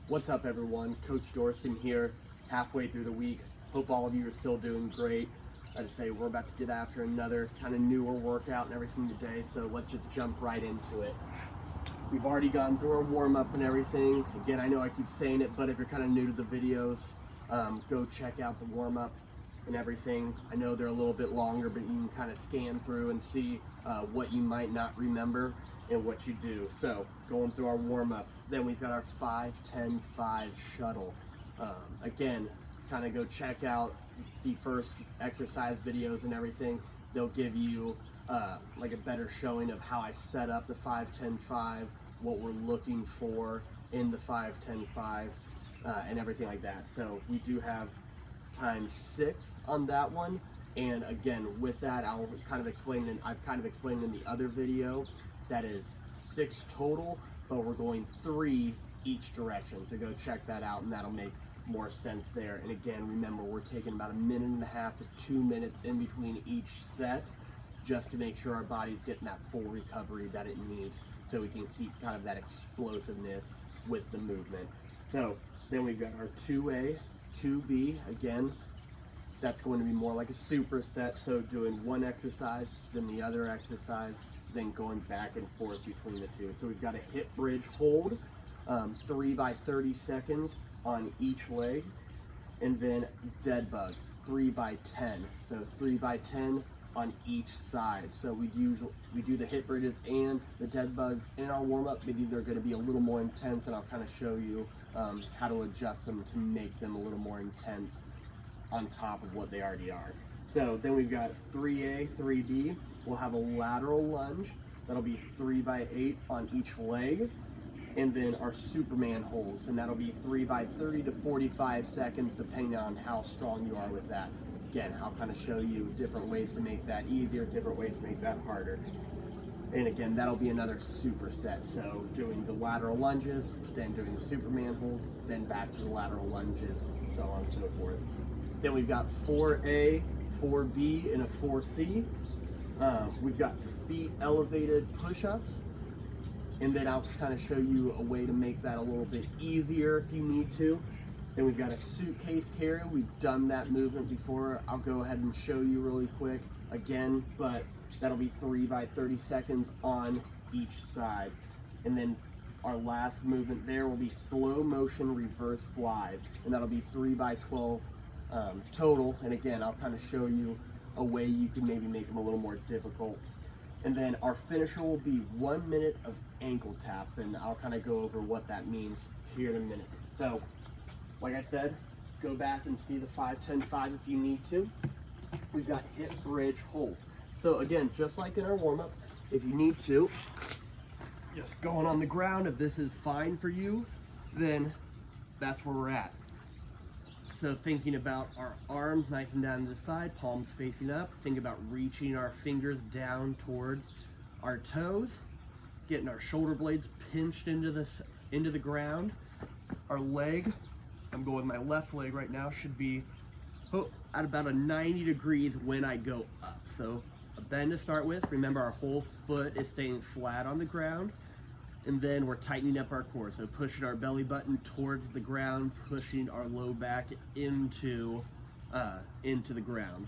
What's up, everyone? Coach Dorson here, halfway through the week. Hope all of you are still doing great. I'd say we're about to get after another kind of newer workout and everything today, so let's just jump right into it. We've already gone through our warm-up and everything. Again, I know I keep saying it, but if you're kind of new to the videos, go check out the warm-up and everything. I know they're a little bit longer, but you can kind of scan through and see what you might not remember and what you do. So going through our warm-up, then we've got our 5-10-5 shuttle. Again, kind of go check out the first exercise videos and everything. They'll give you like a better showing of how I set up the 5-10-5, what we're looking for in the 5-10-5, and everything like that. So we do have times 6 on that one, and again, with that, I'll kind of explain, and I've kind of explained in the other video, that is 6 total, but we're going 3 each direction. So go check that out, and that'll make more sense there. And again, remember, we're taking about 1.5 to 2 minutes in between each set, just to make sure our body's getting that full recovery that it needs, so we can keep kind of that explosiveness with the movement. So then we've got our 2A, 2B. Again, that's going to be more like a superset, so doing one exercise, then the other exercise, then going back and forth between the two. So we've got a hip bridge hold, 3 by 30 seconds on each leg, and then dead bugs, 3 by 10. So 3 by 10 on each side. So we do the hip bridges and the dead bugs in our warm-up, but these are going to be a little more intense, and I'll kind of show you how to adjust them to make them a little more intense on top of what they already are. So then we've got 3A, 3B. We'll have a lateral lunge. That'll be 3 by 8 on each leg. And then our Superman holds, and that'll be 3 by 30 to 45 seconds, depending on how strong you are with that. Again, I'll kind of show you different ways to make that easier, different ways to make that harder. And again, that'll be another superset. So doing the lateral lunges, then doing the Superman holds, then back to the lateral lunges, so on and so forth. Then we've got 4A, 4B, and a 4C. We've got feet elevated push-ups. And then I'll kind of show you a way to make that a little bit easier if you need to. Then we've got a suitcase carry. We've done that movement before. I'll go ahead and show you really quick again, but that'll be 3 by 30 seconds on each side. And then our last movement there will be slow motion reverse flies, and that'll be 3 by 12 total. And again, I'll kind of show you a way you can maybe make them a little more difficult. And then our finisher will be 1 minute of ankle taps, and I'll kind of go over what that means here in a minute. So, like I said, go back and see the 5-10-5 if you need to. We've got hip bridge holds. So again, just like in our warm-up, if you need to, just going on the ground, if this is fine for you, then that's where we're at. So thinking about our arms nice and down to the side, palms facing up. Think about reaching our fingers down towards our toes, getting our shoulder blades pinched into the ground. Our leg, I'm going with my left leg right now, should be at about a 90 degrees when I go up. So a bend to start with. Remember, our whole foot is staying flat on the ground. And then we're tightening up our core, so pushing our belly button towards the ground, pushing our low back into the ground.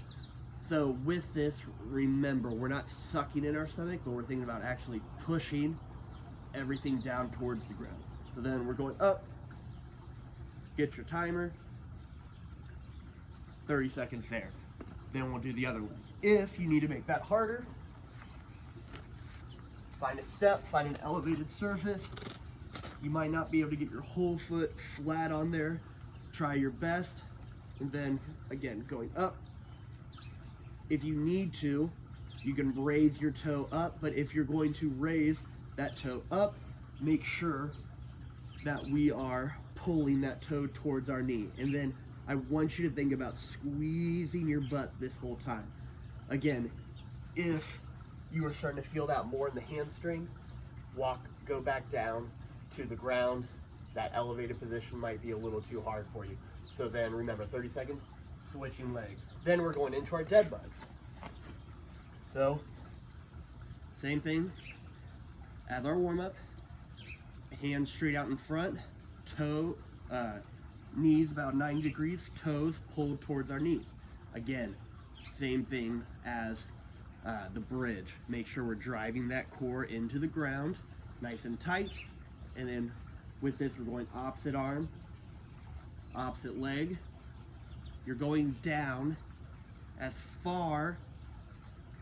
So with this, remember, we're not sucking in our stomach, but we're thinking about actually pushing everything down towards the ground. So then we're going up, get your timer, 30 seconds there. Then we'll do the other one. If you need to make that harder, find a step, find an elevated surface. You might not be able to get your whole foot flat on there. Try your best. And then, again, going up. If you need to, you can raise your toe up, but if you're going to raise that toe up, make sure that we are pulling that toe towards our knee. And then I want you to think about squeezing your butt this whole time. Again, if you are starting to feel that more in the hamstring, go back down to the ground. That elevated position might be a little too hard for you. So then remember, 30 seconds, switching legs. Then we're going into our dead bugs. So, same thing as our warm-up. Hands straight out in front, knees about 90 degrees, toes pulled towards our knees. Again, same thing as the bridge. Make sure we're driving that core into the ground, nice and tight. And then with this, we're going opposite arm, opposite leg. You're going down as far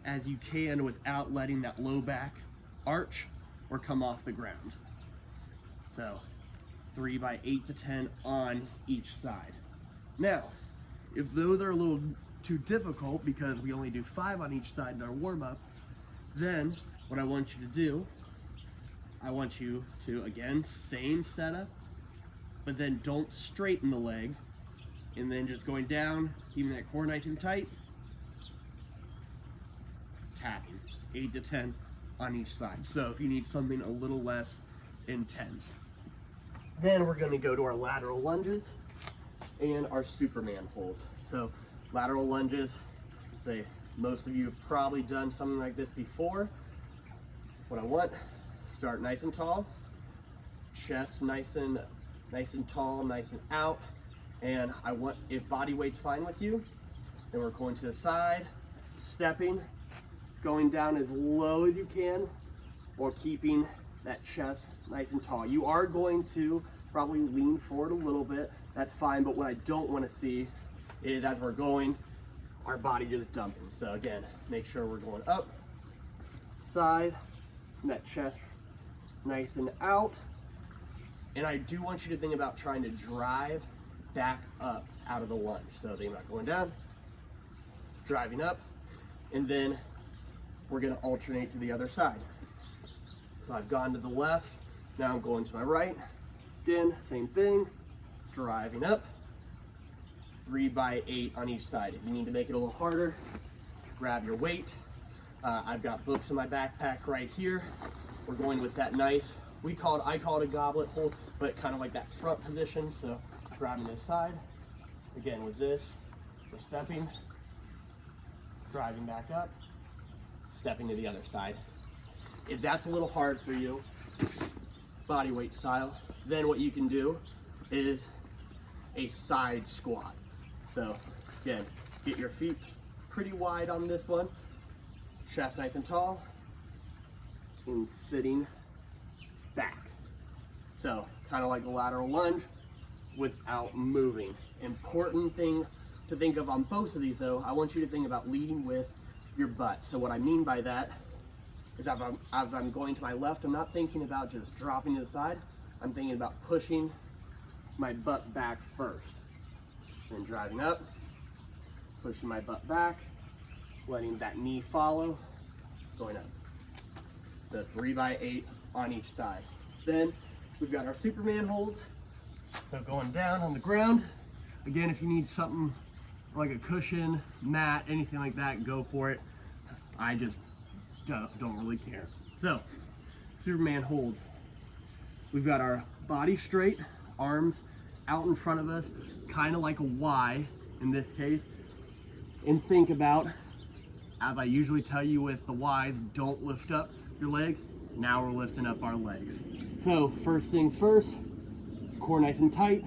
as you can without letting that low back arch or come off the ground. So 3 by 8 to 10 on each side. Now, if those are a little too difficult because we only do 5 on each side in our warm-up, then what I want you to do, I want you to, again, same setup, but then don't straighten the leg, and then just going down, keeping that core nice and tight, tapping 8 to 10 on each side. So if you need something a little less intense. Then we're going to go to our lateral lunges and our Superman holds. So lateral lunges, most of you have probably done something like this before. What I want, start nice and tall, chest nice and tall, nice and out. And I want, if body weight's fine with you, then we're going to the side, stepping, going down as low as you can, or keeping that chest nice and tall. You are going to probably lean forward a little bit, that's fine, but what I don't want to see is as we're going, our body just dumping. So again, make sure we're going up, side, and that chest nice and out. And I do want you to think about trying to drive back up out of the lunge. So think about going down, driving up, and then we're gonna alternate to the other side. So I've gone to the left, now I'm going to my right. Again, same thing, driving up, 3 by 8 on each side. If you need to make it a little harder, grab your weight. I've got books in my backpack right here. We're going with that nice, I call it a goblet hold, but kind of like that front position. So grabbing this side. Again, with this, we're stepping, driving back up, stepping to the other side. If that's a little hard for you, body weight style, then what you can do is a side squat. So again, get your feet pretty wide on this one, chest nice and tall, and sitting back. So kind of like a lateral lunge without moving. Important thing to think of on both of these though, I want you to think about leading with your butt. So what I mean by that is as I'm going to my left, I'm not thinking about just dropping to the side. I'm thinking about pushing my butt back first. Then driving up, pushing my butt back, letting that knee follow, going up. So 3 by 8 on each side. Then we've got our Superman holds. So going down on the ground. Again, if you need something like a cushion, mat, anything like that, go for it. I just don't really care. So, Superman hold. We've got our body straight, arms out in front of us, kind of like a Y in this case. And think about, as I usually tell you with the Ys, don't lift up your legs. Now we're lifting up our legs. So, first things first, core nice and tight.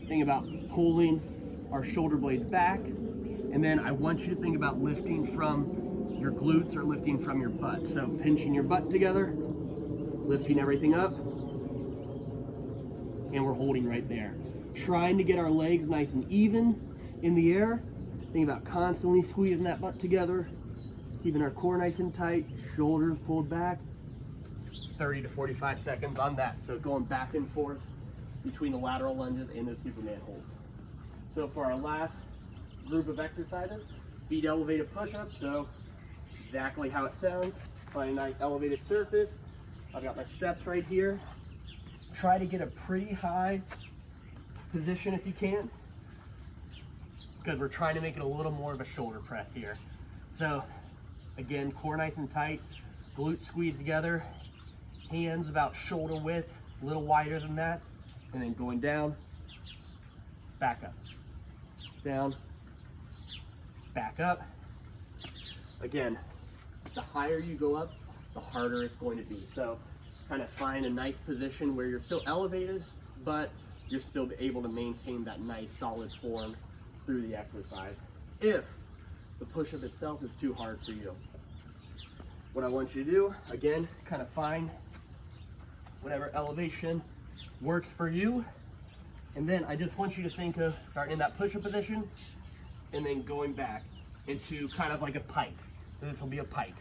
Think about pulling our shoulder blades back. And then I want you to think about lifting from your glutes or lifting from your butt. So pinching your butt together, lifting everything up, and we're holding right there. Trying to get our legs nice and even in the air. Think about constantly squeezing that butt together, keeping our core nice and tight, shoulders pulled back. 30 to 45 seconds on that. So going back and forth between the lateral lunges and the Superman hold. So for our last group of exercises, feet elevated push-ups. So exactly how it sounds. Find a nice elevated surface. I've got my steps right here. Try to get a pretty high position if you can, because we're trying to make it a little more of a shoulder press here. So again, core nice and tight, glutes squeezed together, hands about shoulder width, a little wider than that, and then going down, back up, down, back up. Again, the higher you go up, the harder it's going to be. So kind of find a nice position where you're still elevated, but you're still able to maintain that nice solid form through the exercise. If the push-up itself is too hard for you, what I want you to do, again, kind of find whatever elevation works for you. And then I just want you to think of starting in that push-up position and then going back into kind of like a pike. So this will be a pike.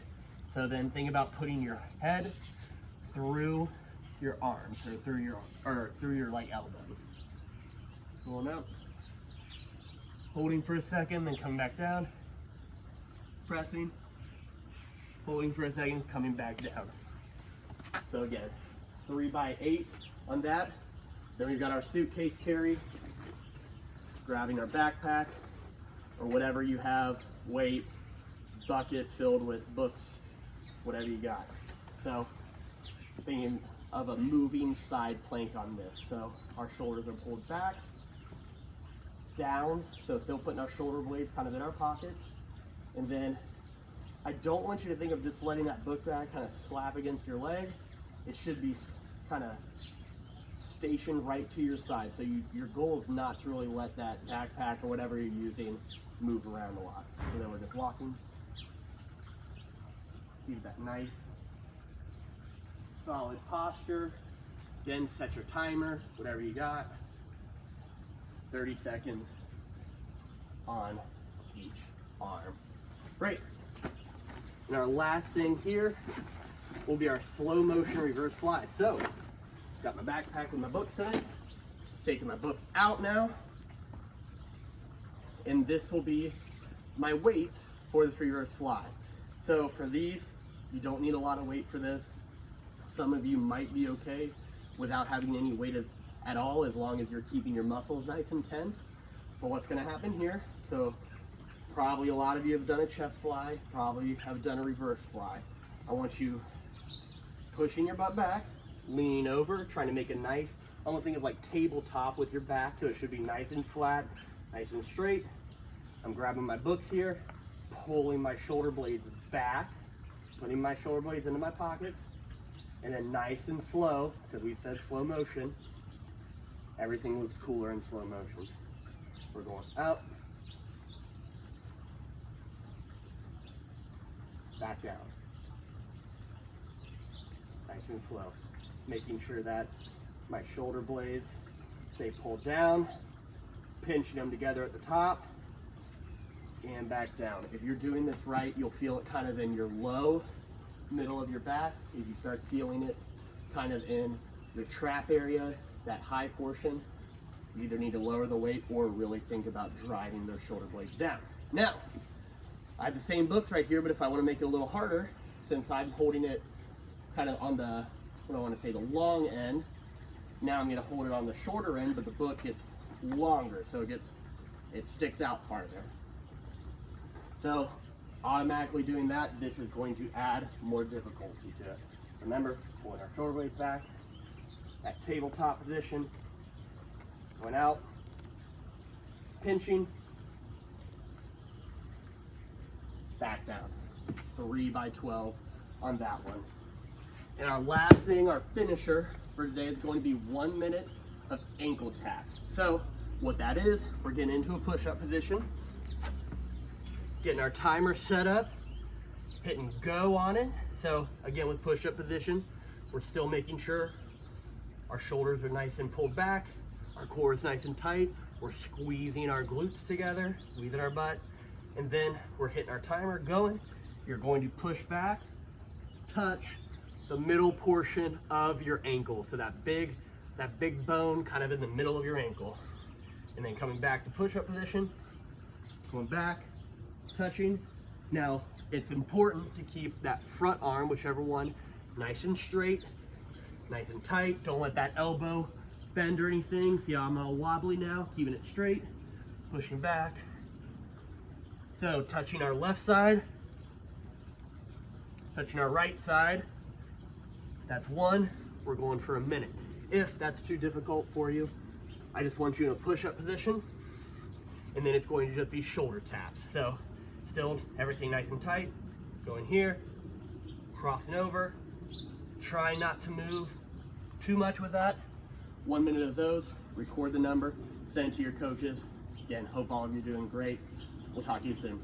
So then think about putting your head through your arms or through your like elbows. Pulling up, holding for a second, then coming back down, pressing, holding for a second, coming back down. So again, 3 by 8 on that. Then we've got our suitcase carry, grabbing our backpack or whatever you have, weights, bucket filled with books, whatever you got. So thinking of a moving side plank on this. So our shoulders are pulled back, down, so still putting our shoulder blades kind of in our pockets. And then I don't want you to think of just letting that book bag kind of slap against your leg. It should be kind of stationed right to your side. So your goal is not to really let that backpack or whatever you're using move around a lot. So then we're just walking. Keep that nice, solid posture. Then set your timer, whatever you got. 30 seconds on each arm. Great. And our last thing here will be our slow motion reverse fly. So, got my backpack with my books in it. Taking my books out now. And this will be my weight for this reverse fly. So for these, you don't need a lot of weight for this. Some of you might be okay without having any weight at all, as long as you're keeping your muscles nice and tense. But what's gonna happen here, so probably a lot of you have done a chest fly, probably have done a reverse fly. I want you pushing your butt back, leaning over, trying to make a nice, almost think of like tabletop with your back, so it should be nice and flat, nice and straight. I'm grabbing my books here, pulling my shoulder blades back, putting my shoulder blades into my pockets, and then nice and slow, because we said slow motion, everything looks cooler in slow motion. We're going up, back down, nice and slow, making sure that my shoulder blades stay pulled down, pinching them together at the top, and back down. If you're doing this right, you'll feel it kind of in your low middle of your back. If you start feeling it kind of in your trap area, that high portion, you either need to lower the weight or really think about driving those shoulder blades down. Now, I have the same books right here, but if I want to make it a little harder, since I'm holding it kind of on the, what I want to say, the long end, now I'm going to hold it on the shorter end, but the book gets longer, so it sticks out farther. So automatically doing that, this is going to add more difficulty to it. Remember, pulling our shoulder blades back, that tabletop position, going out, pinching, back down. 3 by 12 on that one. And our last thing, our finisher for today, is going to be 1 minute of ankle taps. So what that is, we're getting into a push-up position, getting our timer set up, hitting go on it. So again, with push-up position, we're still making sure our shoulders are nice and pulled back, our core is nice and tight, we're squeezing our glutes together, squeezing our butt, and then we're hitting our timer, going. You're going to push back, touch the middle portion of your ankle. So that big bone kind of in the middle of your ankle. And then coming back to push-up position, going back, touching. Now, it's important to keep that front arm, whichever one, nice and straight, nice and tight. Don't let that elbow bend or anything. See how I'm all wobbly now? Keeping it straight, pushing back. So touching our left side, touching our right side. That's 1. We're going for a minute. If that's too difficult for you, I just want you in a push-up position, and then it's going to just be shoulder taps. So still everything nice and tight, going here, crossing over. Try not to move too much with that. 1 minute of those, record the number, send it to your coaches. Again, hope all of you are doing great. We'll talk to you soon.